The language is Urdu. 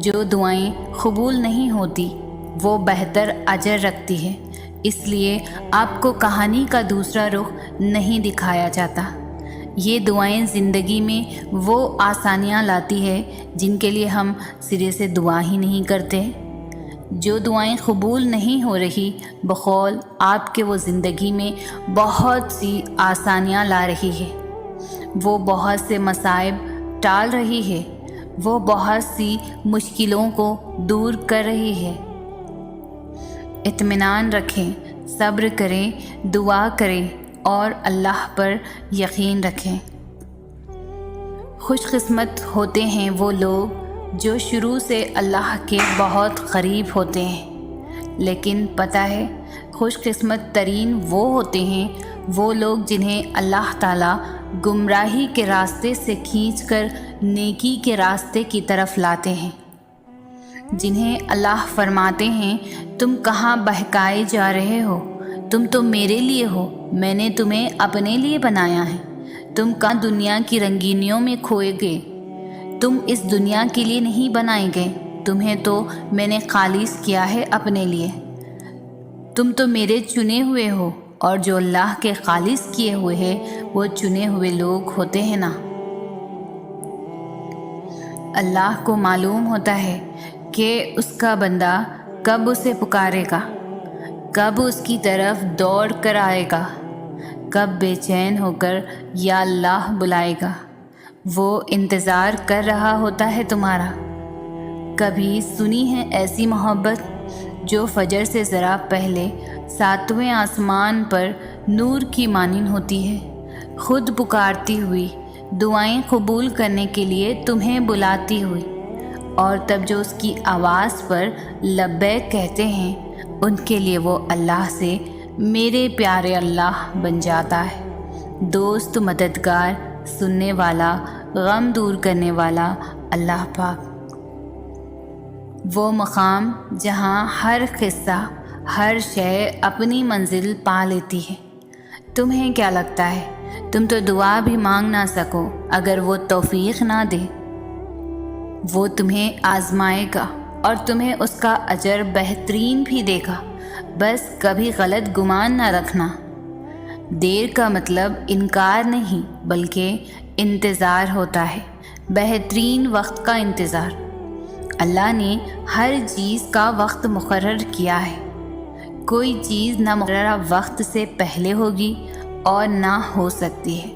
جو دعائیں قبول نہیں ہوتی وہ بہتر اجر رکھتی ہے، اس لیے آپ کو کہانی کا دوسرا رخ نہیں دکھایا جاتا۔ یہ دعائیں زندگی میں وہ آسانیاں لاتی ہے جن کے لیے ہم سرے سے دعا ہی نہیں کرتے۔ جو دعائیں قبول نہیں ہو رہی بقول آپ کے وہ زندگی میں بہت سی آسانیاں لا رہی ہے، وہ بہت سے مصائب ٹال رہی ہے، وہ بہت سی مشکلوں کو دور کر رہی ہے۔ اطمینان رکھیں، صبر کریں، دعا کریں اور اللہ پر یقین رکھیں۔ خوش قسمت ہوتے ہیں وہ لوگ جو شروع سے اللہ کے بہت قریب ہوتے ہیں، لیکن پتہ ہے خوش قسمت ترین وہ ہوتے ہیں وہ لوگ جنہیں اللہ تعالیٰ گمراہی کے راستے سے کھینچ کر نیکی کے راستے کی طرف لاتے ہیں، جنہیں اللہ فرماتے ہیں تم کہاں بہکائے جا رہے ہو، تم تو میرے لیے ہو، میں نے تمہیں اپنے لیے بنایا ہے، تم کہاں دنیا کی رنگینیوں میں کھوئے گئے، تم اس دنیا کے لیے نہیں بنائے گئے، تمہیں تو میں نے خالص کیا ہے اپنے لیے، تم تو میرے چنے ہوئے ہو، اور جو اللہ کے خالص کیے ہوئے ہیں وہ چنے ہوئے لوگ ہوتے ہیں نا۔ اللہ کو معلوم ہوتا ہے کہ اس کا بندہ کب اسے پکارے گا، کب اس کی طرف دوڑ کر آئے گا، کب بے چین ہو کر یا اللہ بلائے گا۔ وہ انتظار کر رہا ہوتا ہے تمہارا۔ کبھی سنی ہے ایسی محبت جو فجر سے ذرا پہلے 7ویں آسمان پر نور کی مانند ہوتی ہے، خود پکارتی ہوئی، دعائیں قبول کرنے کے لیے تمہیں بلاتی ہوئی، اور تب جو اس کی آواز پر لبیک کہتے ہیں ان کے لیے وہ اللہ سے میرے پیارے اللہ بن جاتا ہے، دوست، مددگار، سننے والا، غم دور کرنے والا اللہ پاک۔ وہ مقام جہاں ہر قصہ، ہر شے اپنی منزل پا لیتی ہے۔ تمہیں کیا لگتا ہے تم تو دعا بھی مانگ نہ سکو اگر وہ توفیق نہ دے؟ وہ تمہیں آزمائے گا اور تمہیں اس کا اجر بہترین بھی دے گا، بس کبھی غلط گمان نہ رکھنا۔ دیر کا مطلب انکار نہیں بلکہ انتظار ہوتا ہے، بہترین وقت کا انتظار۔ اللہ نے ہر چیز کا وقت مقرر کیا ہے، کوئی چیز نہ مقررہ وقت سے پہلے ہوگی اور نہ ہو سکتی ہے۔